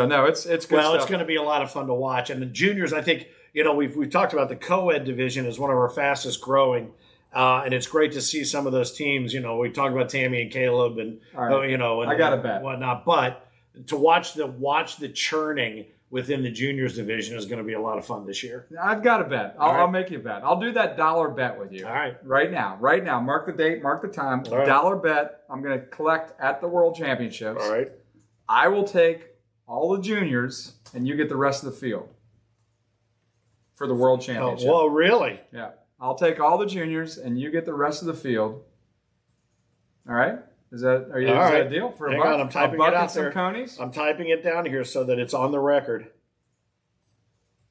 good. Well, it's going to be a lot of fun to watch, and the juniors, I think. We've talked about the co-ed division as one of our fastest growing, and it's great to see some of those teams. We talk about Tammy and Caleb, and and I got a bet whatnot. But to watch the churning within the juniors division is going to be a lot of fun this year. I've got a bet. I'll make you a bet. I'll do that dollar bet with you. All right, right now. Mark the date. Mark the time. All right. Dollar bet. I'm going to collect at the World Championships. All right. I will take all the juniors, and you get the rest of the field. For the World Championship. Oh, well, really? Yeah. I'll take all the juniors, and you get the rest of the field. All right? Is that a deal? For Hang a buck? on, I'm typing a buck it out and some there. conies? I'm typing it down here so that it's on the record.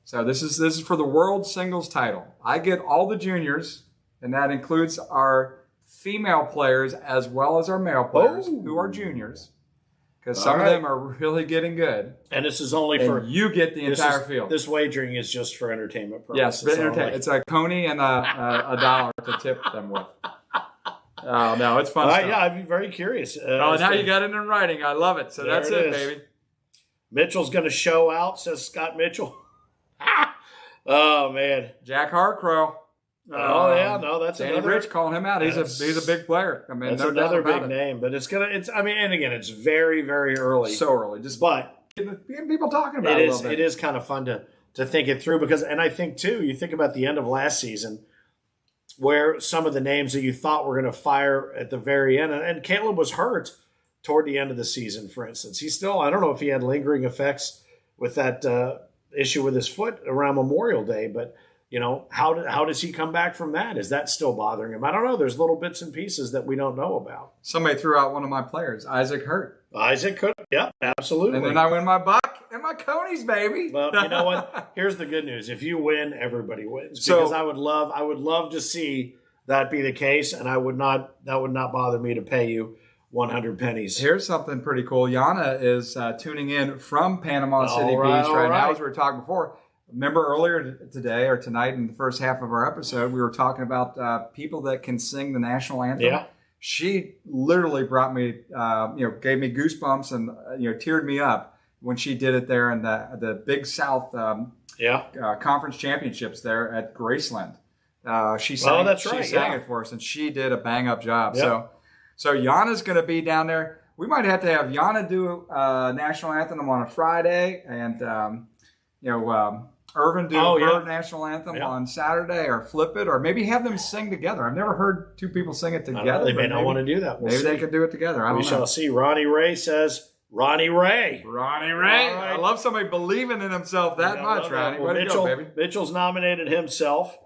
So this is for the World Singles title. I get all the juniors, and that includes our female players as well as our male players who are juniors. Because some of them are really getting good. And this is only you get the entire field. This wagering is just for entertainment purposes. Yes, it's a coney and a dollar to tip them with. Oh, no, it's fun stuff. Yeah, I'd be very curious. Now you got it in writing. I love it. So that's it, baby. Mitchell's going to show out, says Scott Mitchell. Oh, man. Jack Harcrow. That's Danny another. Rich calling him out. He's a big player. I mean, that's no another doubt big name, but and again, it's very, very early. So early. But getting people talking about it. It is kind of fun to think it through and I think too, you think about the end of last season where some of the names that you thought were going to fire at the very end, and Caleb was hurt toward the end of the season, for instance. He's still, I don't know if he had lingering effects with that issue with his foot around Memorial Day, but how does he come back from that? Is that still bothering him? I don't know. There's little bits and pieces that we don't know about. Somebody threw out one of my players, Isaac Hurt. Isaac could, yeah, absolutely. And then I win my buck and my conies, baby. Well, you know what? Here's the good news: if you win, everybody wins. Because I would love to see that be the case, and that would not bother me to pay you 100 pennies. Here's something pretty cool. Yana is tuning in from Panama City Beach right now, as we were talking before. Remember earlier today or tonight in the first half of our episode, we were talking about people that can sing the national anthem. Yeah. She literally brought me, gave me goosebumps and, teared me up when she did it there in the Big South Conference Championships there at Graceland. She sang it for us, and she did a bang-up job. Yep. So Yana's going to be down there. We might have to have Yana do national anthem on a Friday, and Irvin do Oh, a yeah. bird national anthem Yeah. on Saturday, or flip it, or maybe have them sing together. I've never heard two people sing it I don't together. know, they but may not want to do that. We'll maybe see. they could do it together. I don't We know. shall see. Ronnie Ray says, Ronnie Ray. Ronnie Ray. All right. I love somebody believing in himself that Yeah, I much, love Ronnie. that. Well, Way to go, baby. Mitchell's nominated himself.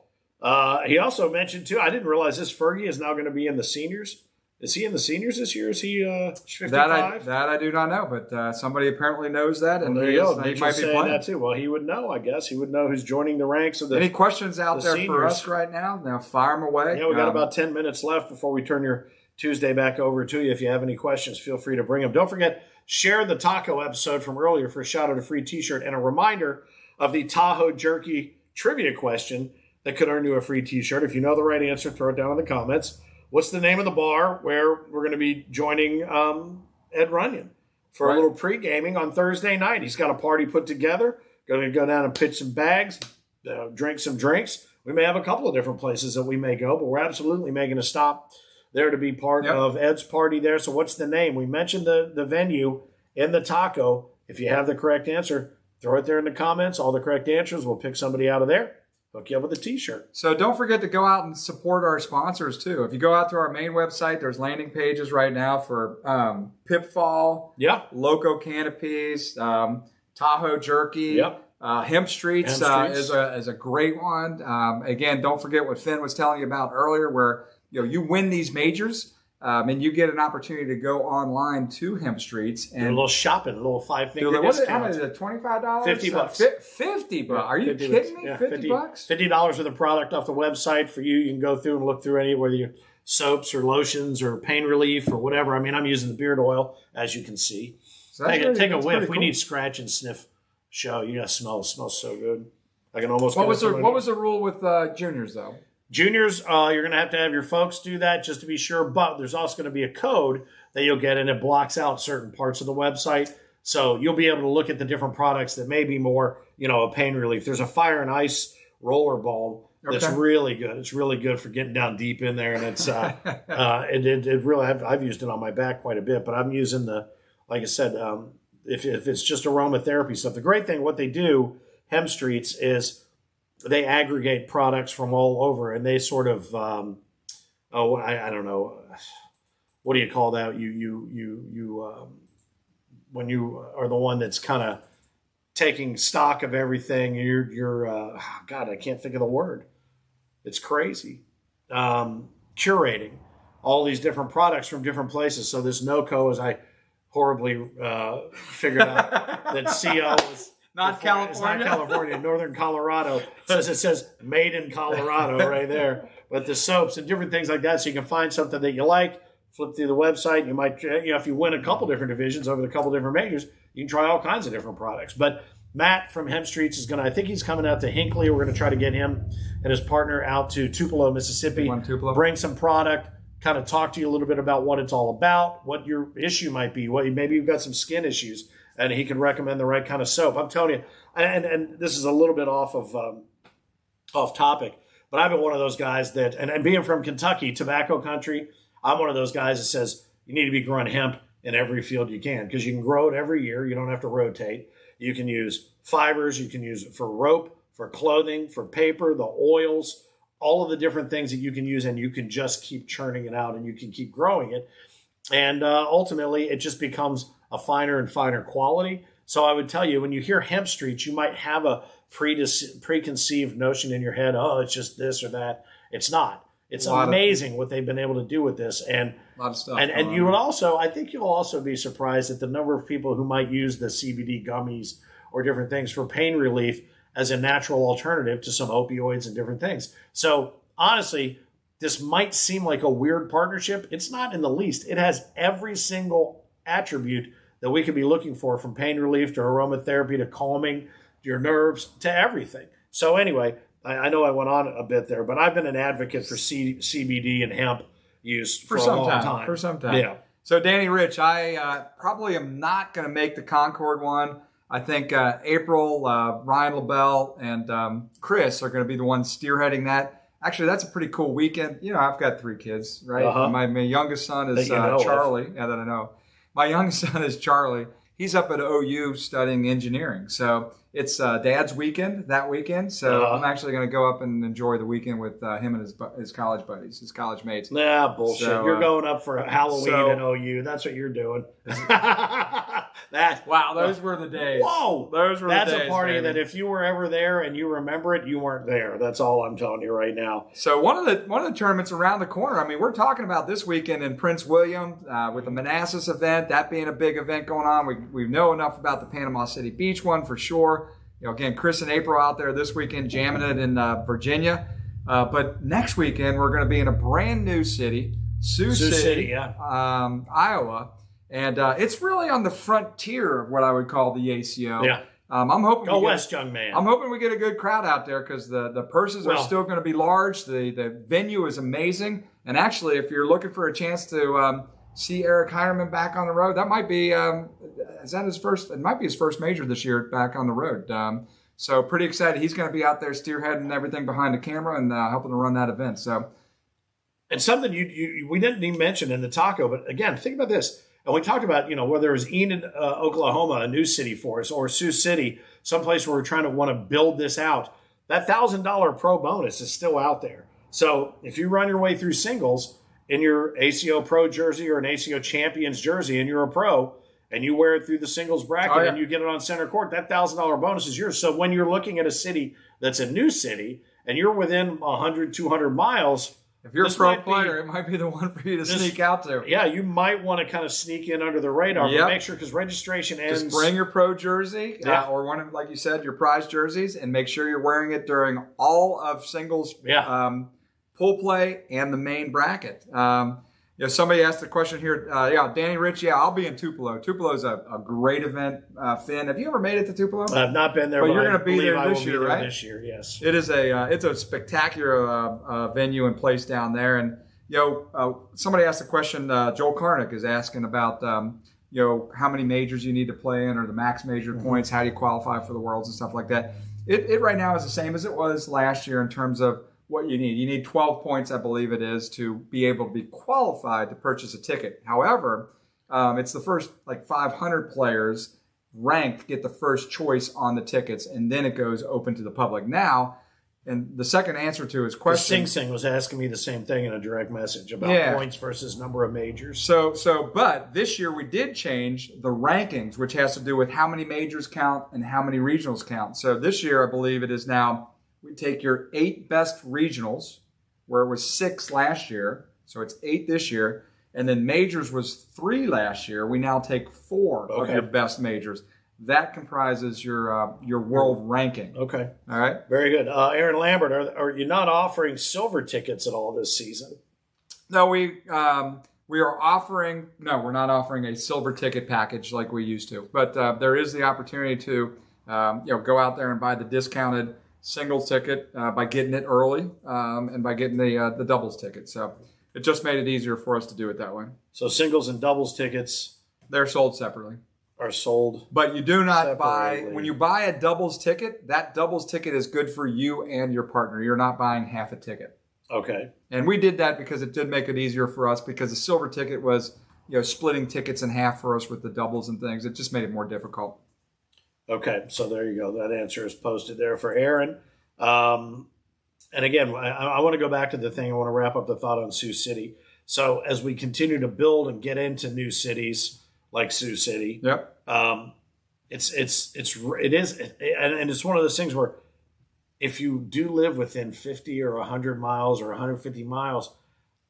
He also mentioned, too, I didn't realize this, Fergie is now going to be in the seniors. Is he in the seniors this year? Is he 55? That I do not know, but somebody apparently knows that, and Well, there he you go. is- he Mitchell's might be saying playing. that, too. Well, he would know, I guess. He would know who's joining the ranks of the Any questions out the there for us seniors. right now? Now fire them away. Yeah, we got about 10 minutes left before we turn your Tuesday back over to you. If you have any questions, feel free to bring them. Don't forget, share the taco episode from earlier for a shout out, a free t-shirt, and a reminder of the Tahoe Jerky trivia question that could earn you a free t-shirt. If you know the right answer, throw it down in the comments. What's the name of the bar where we're going to be joining Ed Runyon for a little pre-gaming on Thursday night? He's got a party put together. Going to go down and pitch some bags, drink some drinks. We may have a couple of different places that we may go, but we're absolutely making a stop there to be part of Ed's party there. So what's the name? We mentioned the venue in the taco. If you have the correct answer, throw it there in the comments. All the correct answers, we'll pick somebody out of there, hook you up with a t-shirt. So don't forget to go out and support our sponsors too. If you go out to our main website, there's landing pages right now for Pitfall, Loco Canopies, Tahoe Jerky. Hemp Streets, is a great one. Again, don't forget what Finn was telling you about earlier, where you win these majors. And you get an opportunity to go online to Hemp Streets and do a little shopping, a little 5-finger how discount. much is it? $25? $50. $50. Are you kidding me? Yeah, $50? $50 of the product off the website for you. You can go through and look through any, whether you soaps or lotions or pain relief or whatever. I mean, I'm using the beard oil, as you can see. So Take a whiff. pretty We cool. need scratch and sniff show. You got to smell. It smells so good. I can almost. What was the rule with juniors though? Juniors, you're going to have your folks do that just to be sure. But there's also going to be a code that you'll get, and it blocks out certain parts of the website. So you'll be able to look at the different products that may be more, a pain relief. There's a fire and ice roller balm that's really good. It's really good for getting down deep in there, and it's it really. I've used it on my back quite a bit, but I'm using like I said, if it's just aromatherapy stuff. The great thing, what they do, Hemp Streets, is they aggregate products from all over, and they sort of, I don't know, what do you call that? When you are the one that's kind of taking stock of everything, you're God, I can't think of the word. It's crazy. Curating all these different products from different places. So this NOCO, as I horribly figured out, that CO is Not California. It's not California. Northern Colorado. It says made in Colorado right there. But the soaps and different things like that, so you can find something that you like, flip through the website. You might, if you win a couple different divisions over the couple different majors, you can try all kinds of different products. But Matt from Hemp Streets is going to, I think he's coming out to Hinckley. We're going to try to get him and his partner out to Tupelo, Mississippi. Bring some product, kind of talk to you a little bit about what it's all about, what your issue might be. Maybe you've got some skin issues, and he can recommend the right kind of soap. I'm telling you, and this is a little bit off topic, but I've been one of those guys that, and being from Kentucky, tobacco country, I'm one of those guys that says you need to be growing hemp in every field you can, because you can grow it every year. You don't have to rotate. You can use fibers. You can use it for rope, for clothing, for paper, the oils, all of the different things that you can use, and you can just keep churning it out, and you can keep growing it. And ultimately, it just becomes a finer and finer quality. So I would tell you, when you hear Hemp Streets, you might have a preconceived notion in your head, oh, it's just this or that. It's not. It's amazing what they've been able to do with this. And a lot of stuff. And you would also, I think you'll also be surprised at the number of people who might use the CBD gummies or different things for pain relief as a natural alternative to some opioids and different things. So honestly, this might seem like a weird partnership. It's not in the least. It has every single attribute that we could be looking for, from pain relief to aromatherapy to calming your nerves to everything. So anyway, I know I went on a bit there, but I've been an advocate for CBD and hemp use for a long time. For some time. Yeah. So Danny Rich, I probably am not going to make the Concord one. I think April, Ryan LaBelle, and Chris are going to be the ones spearheading that. Actually, that's a pretty cool weekend. I've got 3 kids, right? Uh-huh. My youngest son is Charlie. Yeah, that I know. My youngest son is Charlie. he's up at OU studying engineering. So it's Dad's weekend that weekend. So I'm actually going to go up and enjoy the weekend with him and his college buddies, his college mates. Nah, bullshit. So, you're going up for Halloween at OU. That's what you're doing. Wow, those were the days. Whoa, those were that's the days, a party baby. that if you were ever there and you remember it, you weren't there. That's all I'm telling you right now. So one of the tournaments around the corner. I mean, we're talking about this weekend in Prince William with the Manassas event, that being a big event going on. We know enough about the Panama City Beach one for sure. You know, again, Chris and April out there this weekend jamming it in Virginia. But next weekend we're going to be in a brand new city, Sioux City, Iowa. And it's really on the frontier of what I would call the ACO. Yeah. I'm hoping Go west, young man. I'm hoping we get a good crowd out there because the purses are still going to be large. The venue is amazing. And actually, if you're looking for a chance to see Eric Heinerman back on the road, that might be is that his first? It might be his first major this year back on the road. So pretty excited. He's going to be out there steerheading everything behind the camera and helping to run that event. So, and something we didn't even mention in the taco, but again, think about this. And we talked about, whether it was Enid, Oklahoma, a new city for us, or Sioux City, someplace where we're trying to want to build this out. That $1,000 pro bonus is still out there. So if you run your way through singles in your ACO Pro jersey or an ACO Champions jersey and you're a pro and you wear it through the singles bracket and you get it on center court, that $1,000 bonus is yours. So when you're looking at a city that's a new city and you're within 100, 200 miles, if you're a pro player, it might be the one for you to sneak out to. Yeah, you might want to kind of sneak in under the radar, but make sure because registration ends. Just bring your pro jersey or one of, like you said, your prize jerseys, and make sure you're wearing it during all of singles pool play and the main bracket. Somebody asked a question here. Danny Rich. I'll be in Tupelo. Tupelo is a great event. Finn, have you ever made it to Tupelo? I've not been there, but you're going to be there this year, right? This year, yes. It is it's a spectacular venue and place down there. And somebody asked a question. Joel Karnick is asking about how many majors you need to play in or the max major points. How do you qualify for the Worlds and stuff like that? It right now is the same as it was last year in terms of what you need. You need 12 points, I believe it is, to be able to be qualified to purchase a ticket. However, it's the first 500 players ranked get the first choice on the tickets, and then it goes open to the public. Now, and the second answer to his question... Sing was asking me the same thing in a direct message about points versus number of majors. But this year we did change the rankings, which has to do with how many majors count and how many regionals count. So this year, I believe it is now... We take your 8 best regionals, where it was 6 last year, so it's 8 this year, and then majors was 3 last year. We now take 4 of your best majors. That comprises your world ranking. Okay. All right. Very good. Aaron Lambert, are you not offering silver tickets at all this season? No, we are offering. No, we're not offering a silver ticket package like we used to. But there is the opportunity to go out there and buy the discounted singles ticket by getting it early and by getting the doubles ticket. So it just made it easier for us to do it that way. So singles and doubles tickets, they're sold separately. Are sold. But you do not buy, when you buy a doubles ticket, that doubles ticket is good for you and your partner. You're not buying half a ticket. Okay. And we did that because it did make it easier for us because the silver ticket was, splitting tickets in half for us with the doubles and things. It just made it more difficult. Okay, so there you go. That answer is posted there for Aaron. And again, I want to go back to the thing. I want to wrap up the thought on Sioux City. So as we continue to build and get into new cities like Sioux City, and it's one of those things where if you do live within 50 or 100 miles or 150 miles,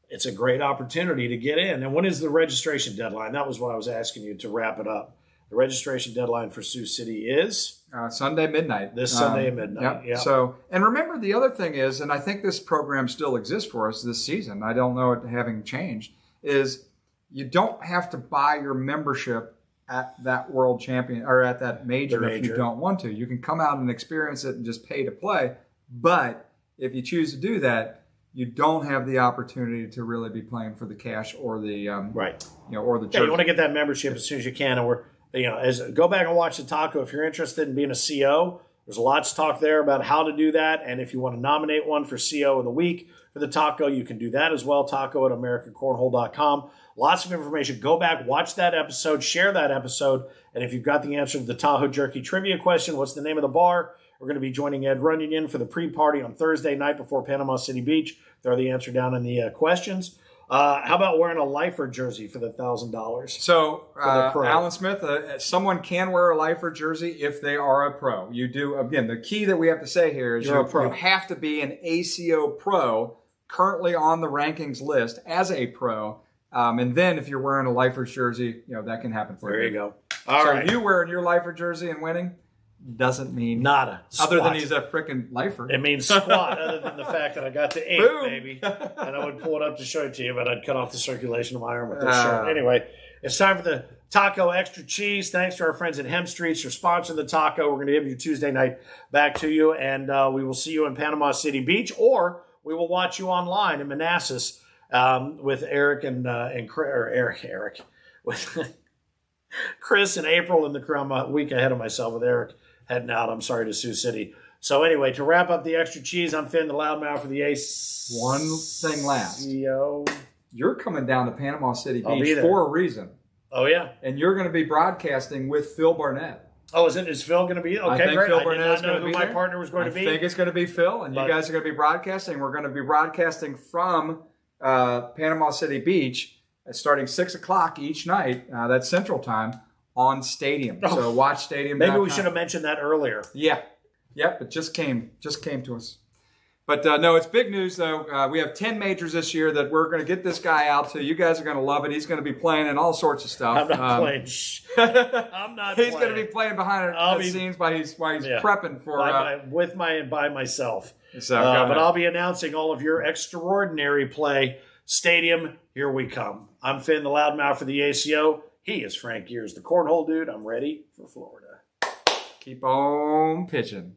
it's a great opportunity to get in. And when is the registration deadline? That was what I was asking you to wrap it up. The registration deadline for Sioux City is Sunday midnight. This Sunday at midnight. Yeah. So, and remember the other thing is, and I think this program still exists for us this season. I don't know it having changed. Is you don't have to buy your membership at that world champion or at that major if you don't want to. You can come out and experience it and just pay to play. But if you choose to do that, you don't have the opportunity to really be playing for the cash or the or the jersey. You want to get that membership as soon as you can, and go back and watch the taco if you're interested in being a CO There's lots to talk there about how to do that. And if you want to nominate one for CO of the week for the taco, you can do that as well. Taco at AmericanCornhole.com. Lots of information. Go back, watch that episode, share that episode. And if you've got the answer to the Tahoe Jerky trivia question, what's the name of the bar? We're going to be joining Ed Runyon for the pre-party on Thursday night before Panama City Beach. Throw the answer down in the questions. How about wearing a lifer jersey for the $1,000? So, Alan Smith, someone can wear a lifer jersey if they are a pro. You do, again, the key that we have to say here is you have to be an ACO pro, currently on the rankings list as a pro. And then if you're wearing a lifer jersey, that can happen for you. There you go. All right. You wearing your lifer jersey and winning doesn't mean nada. Other than he's a freaking lifer. It means squat, other than the fact that I got to 8, Boom. baby. And I would pull it up to show it to you, but I'd cut off the circulation of my arm with this shirt. Anyway, it's time for the Taco Extra Cheez. Thanks to our friends at Hemp Streets for sponsoring the taco. We're going to give you Tuesday night back to you, and we will see you in Panama City Beach, or we will watch you online in Manassas with Eric with Chris and April and the crew. I'm a week ahead of myself with Eric heading out, I'm sorry, to Sioux City. So anyway, to wrap up the Extra Cheez, I'm Finn, the loudmouth for the ACO. One thing last. You're coming down to Panama City Beach for a reason. Oh, yeah. And you're going to be broadcasting with Phil Barnett. Oh, is Phil going to be? Okay, I think great. Phil I did Barnett's not know going to who be my there. partner was going to be. I think it's going to be Phil, and you guys are going to be broadcasting. We're going to be broadcasting from Panama City Beach starting 6 o'clock each night. That's Central Time. On Stadium. So watch Stadium. Maybe we should have mentioned that earlier. Yeah. Yep, it just came to us. But no, it's big news though. We have 10 majors this year that we're going to get this guy out to. You guys are going to love it. He's going to be playing in all sorts of stuff. I'm not playing. I'm not He's playing. going to be playing behind the scenes while he's prepping for by myself. So, but I'll be announcing all of your extraordinary play. Stadium, here we come. I'm Finn, the loudmouth for the ACO. He is Frank Geers, the Cornhole Dude. I'm ready for Florida. Keep on pitching.